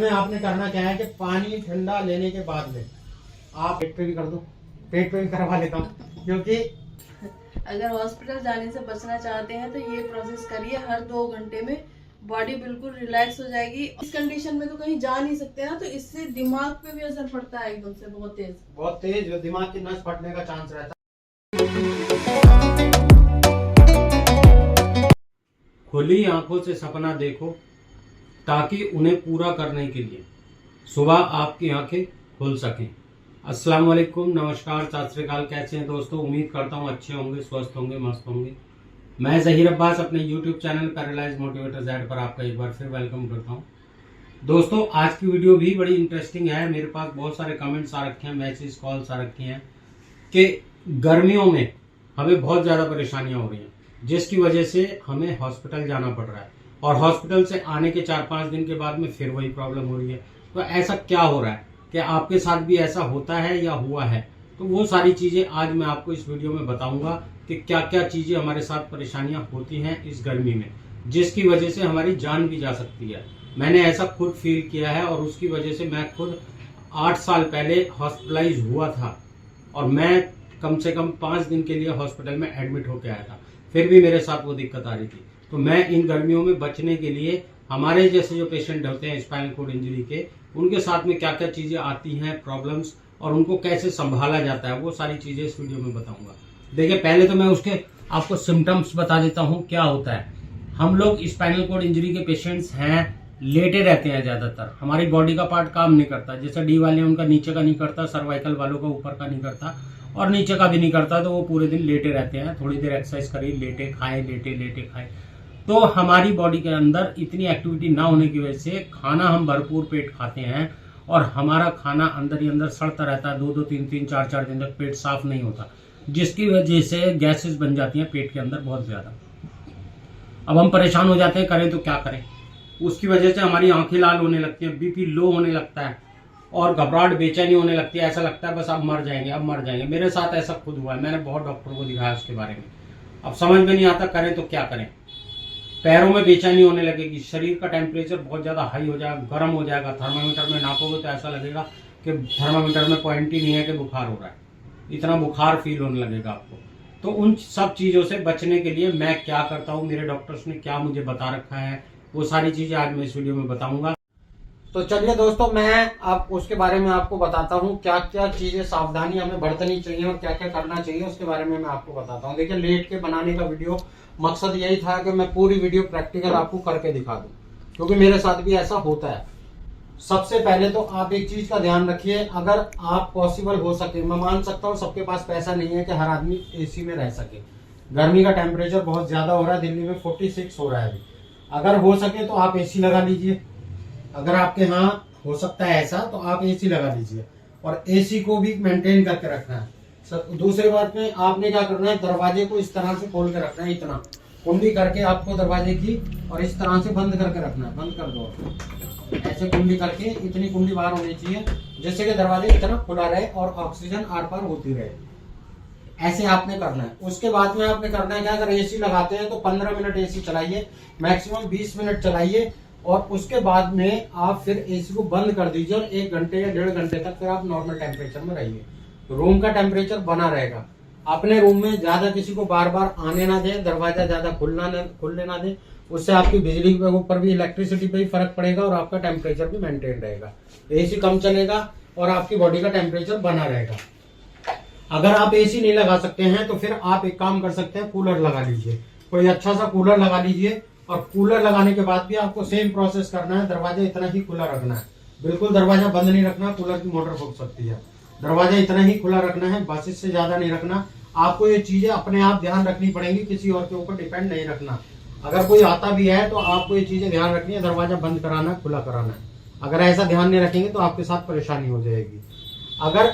में आपने करना क्या है कि पानी ठंडा लेने के बाद में आप पेट पे भी कर दो, पेट पे भी करवा लेता हूँ, क्योंकि अगर हॉस्पिटल जाने से बचना चाहते हैं तो ये प्रोसेस करिए। हर 2 घंटे में बॉडी बिल्कुल रिलैक्स हो जाएगी। इस कंडीशन में तो कहीं जा नहीं सकते ना, तो इससे दिमाग पे भी असर पड़ता है एकदम से, बहुत तेज दिमाग की नस फटने का चांस रहता है। खुली आंखों से सपना देखो ताकि उन्हें पूरा करने के लिए सुबह आपकी आंखें खुल सकें। अस्सलाम वालेकुम, नमस्कार, सत श्री अकाल। कैसे हैं दोस्तों? उम्मीद करता हूं अच्छे होंगे, स्वस्थ होंगे, मस्त होंगे। मैं ज़हीर अब्बास अपने YouTube channel paralyse motivator Z पर आपका एक बार फिर वेलकम करता हूं। दोस्तों, आज की वीडियो भी बड़ी इंटरेस्टिंग है। मेरे पास बहुत सारे कमेंट्स आ रखे हैं, मैसेज कॉल्स आ रखे हैं कि गर्मियों में हमें बहुत ज़्यादा परेशानियां हो रही हैं, जिसकी वजह से हमें हॉस्पिटल जाना पड़ रहा है और हॉस्पिटल से आने के 4-5 दिन के बाद में फिर वही प्रॉब्लम हो रही है। तो ऐसा क्या हो रहा है? क्या आपके साथ भी ऐसा होता है या हुआ है? तो वो सारी चीजें आज मैं आपको इस वीडियो में बताऊंगा कि क्या क्या चीजें हमारे साथ परेशानियां होती हैं इस गर्मी में, जिसकी वजह से हमारी जान भी जा सकती है। मैंने ऐसा खुद फील किया है और उसकी वजह से मैं खुद 8 साल पहले हॉस्पिटलाइज हुआ था और मैं कम से कम 5 दिन के लिए हॉस्पिटल में एडमिट होकर आया था, फिर भी मेरे साथ वो दिक्कत आ रही थी। तो मैं इन गर्मियों में बचने के लिए हमारे जैसे जो पेशेंट होते हैं स्पाइनल कॉर्ड इंजरी के, उनके साथ में क्या क्या चीजें आती हैं, प्रॉब्लम्स, और उनको कैसे संभाला जाता है, वो सारी चीजें इस वीडियो में बताऊंगा। देखिए, पहले तो मैं उसके आपको सिम्टम्स बता देता हूँ क्या होता है। हम लोग स्पाइनल कॉर्ड इंजरी के पेशेंट्स हैं, लेटे रहते हैं ज्यादातर, हमारी बॉडी का पार्ट काम नहीं करता। जैसे डी वाले उनका नीचे का नहीं करता, सर्वाइकल वालों का ऊपर का नहीं करता और नीचे का भी नहीं करता, तो वो पूरे दिन लेटे रहते हैं। थोड़ी देर एक्सरसाइज करिए, लेटे खाए, लेटे लेटे खाए। तो हमारी बॉडी के अंदर इतनी एक्टिविटी ना होने की वजह से खाना हम भरपूर पेट खाते हैं और हमारा खाना अंदर ही अंदर सड़ता रहता है। 2-2, 3-3, 4-4 दिन तक पेट साफ नहीं होता, जिसकी वजह से गैसेस बन जाती हैं पेट के अंदर बहुत ज्यादा। अब हम परेशान हो जाते हैं, करें तो क्या करें। उसकी वजह से हमारी आंखें लाल होने लगती हैं, बीपी लो होने लगता है और घबराहट, बेचैनी होने लगती है। ऐसा लगता है बस अब मर जाएंगे, अब मर जाएंगे। मेरे साथ ऐसा खुद हुआ है, मैंने बहुत डॉक्टर को दिखाया उसके बारे में। अब समझ में नहीं आता करें तो क्या करें। पैरों में बेचैनी होने लगेगी, शरीर का टेम्परेचर बहुत ज्यादा हाई हो जाएगा, गर्म हो जाएगा। थर्मामीटर में नापोगे तो ऐसा लगेगा कि थर्मामीटर में पॉइंट ही नहीं है कि बुखार हो रहा है, इतना बुखार फील होने लगेगा आपको। तो उन सब चीजों से बचने के लिए मैं क्या करता हूँ, मेरे डॉक्टर्स ने क्या मुझे बता रखा है, वो सारी चीजें आज मैं इस वीडियो में बताऊंगा। तो चलिए दोस्तों, मैं आप उसके बारे में आपको बताता हूँ क्या क्या चीजें सावधानी हमें बरतनी चाहिए और क्या क्या करना चाहिए, उसके बारे में मैं आपको बताता हूँ। देखिए, लेट के बनाने का वीडियो मकसद यही था कि मैं पूरी वीडियो प्रैक्टिकल आपको करके दिखा दूं, क्योंकि मेरे साथ भी ऐसा होता है। सबसे पहले तो आप एक चीज का ध्यान रखिए, अगर आप पॉसिबल हो सके, मैं मान सकता हूँ सबके पास पैसा नहीं है कि हर आदमी एसी में रह सके। गर्मी का टेम्परेचर बहुत ज्यादा हो रहा है, दिल्ली में 46 हो रहा है अभी। अगर हो सके तो आप एसी लगा लीजिए। अगर आपके यहाँ हो सकता है ऐसा तो आप एसी लगा लीजिए और एसी को भी मेंटेन करके रखना है। दूसरी बात में आपने क्या करना है, दरवाजे को इस तरह से खोल के रखना है, इतना कुंडी करके आपको दरवाजे की, और इस तरह से बंद करके रखना है। बंद कर दो ऐसे कुंडी करके, इतनी कुंडी बाहर होनी चाहिए जिससे कि दरवाजे इतना खुला रहे और ऑक्सीजन आर पार होती रहे। ऐसे आपने करना है। उसके बाद में आपने करना है क्या, अगर एसी लगाते हैं तो 15 मिनट एसी चलाइए, मैक्सिमम 20 मिनट चलाइए, और उसके बाद में आप फिर एसी को बंद कर दीजिए और 1 घंटे या 1.5 घंटे तक फिर आप नॉर्मल टेम्परेचर में रहिए। रूम का टेम्परेचर बना रहेगा। अपने रूम में ज्यादा किसी को बार बार आने ना दें, दरवाजा ज्यादा खुलने ना दें, उससे आपकी बिजली के ऊपर भी, इलेक्ट्रिसिटी पे भी फर्क पड़ेगा और आपका टेम्परेचर भी मेंटेन रहेगा। एसी कम चलेगा और आपकी बॉडी का टेम्परेचर बना रहेगा। अगर आप एसी नहीं लगा सकते हैं तो फिर आप एक काम कर सकते हैं, कूलर लगा लीजिए। कोई अच्छा सा कूलर लगा लीजिए, और कूलर लगाने के बाद भी आपको सेम प्रोसेस करना है। दरवाजा इतना ही खुला रखना है, बिल्कुल दरवाजा बंद नहीं रखना, कूलर की मोटर फूक सकती है। दरवाजा इतना ही खुला रखना है, बस इससे ज्यादा नहीं रखना। आपको ये चीजें अपने आप ध्यान रखनी पड़ेंगी, किसी और के ऊपर डिपेंड नहीं रखना। अगर कोई आता भी है तो आपको ये चीजें ध्यान रखनी है, दरवाजा बंद कराना, खुला कराना है। अगर ऐसा ध्यान नहीं रखेंगे तो आपके साथ परेशानी हो जाएगी। अगर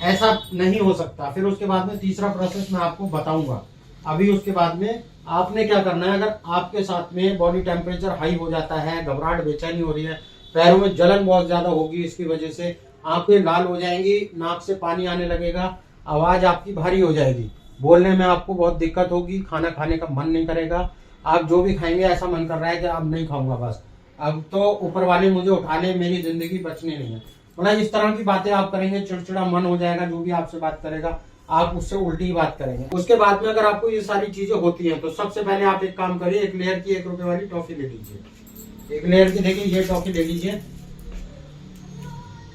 ऐसा नहीं हो सकता, फिर उसके बाद में तीसरा प्रोसेस मैं आपको बताऊंगा। अभी उसके बाद में आपने क्या करना है, अगर आपके साथ में बॉडी टेम्परेचर हाई हो जाता है, घबराहट, बेचैनी हो रही है, पैरों में जलन बहुत ज्यादा होगी, इसकी वजह से आंखें लाल हो जाएंगी, नाक से पानी आने लगेगा, आवाज आपकी भारी हो जाएगी, बोलने में आपको बहुत दिक्कत होगी, खाना खाने का मन नहीं करेगा, आप जो भी खाएंगे ऐसा मन कर रहा है कि अब नहीं खाऊंगा बस, अब तो ऊपर वाले मुझे उठा ले, मेरी जिंदगी बचनी नहीं है। मतलब इस तरह की बातें आप करेंगे, चिड़चिड़ा मन हो जाएगा, जो भी आपसे बात करेगा आप उससे उल्टी ही बात करेंगे। उसके बाद में अगर आपको ये सारी चीजें होती हैं तो सबसे पहले आप एक काम करिए, एक लेयर की 1 रुपए वाली टॉफी ले लीजिए। 1 लेयर की देखिए ये टॉफी ले लीजिए,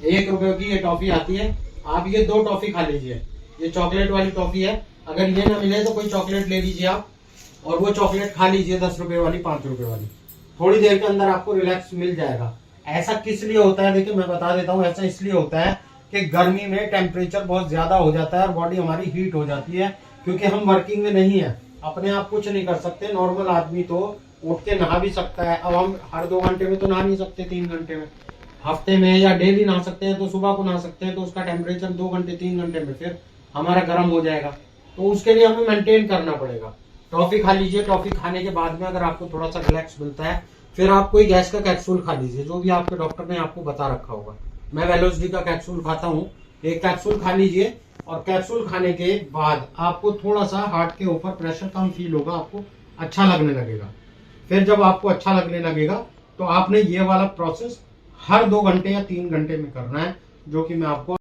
1 रुपए की ये टॉफी आती है। आप ये 2 टॉफी खा लीजिए, ये चॉकलेट वाली टॉफी है। अगर ये ना मिले तो कोई चॉकलेट ले लीजिए आप, और वो चॉकलेट खा लीजिए 10 रुपए वाली, 5 रुपए वाली। थोड़ी देर के अंदर आपको रिलैक्स मिल जाएगा। ऐसा किस लिए होता है, देखिए मैं बता देता हूँ। ऐसा इसलिए होता है कि गर्मी में टेम्परेचर बहुत ज्यादा हो जाता है और बॉडी हमारी हीट हो जाती है, क्योंकि हम वर्किंग में नहीं है, अपने आप कुछ नहीं कर सकते। नॉर्मल आदमी तो उठ के नहा भी सकता है। अब हम हर 2 घंटे में तो नहा नहीं सकते, 3 घंटे में, हफ्ते में या डेली नहा सकते हैं। तो सुबह को नहा सकते हैं, तो उसका टेम्परेचर 2 घंटे 3 घंटे में फिर हमारा गर्म हो जाएगा। तो उसके लिए हमें मेंटेन करना पड़ेगा। टॉफी खा लीजिए, टॉफी खाने के बाद में अगर आपको थोड़ा सा रिलैक्स मिलता है, फिर आप कोई गैस का कैप्सूल खा लीजिए, जो भी आपके डॉक्टर ने आपको बता रखा होगा। मैं वेलोसिटी का कैप्सूल खाता हूँ, एक कैप्सूल खा लीजिए। और कैप्सूल खाने के बाद आपको थोड़ा सा हार्ट के ऊपर प्रेशर कम फील होगा, आपको अच्छा लगने लगेगा। फिर जब आपको अच्छा लगने लगेगा तो आपने ये वाला प्रोसेस हर 2 घंटे या 3 घंटे में करना है, जो कि मैं आपको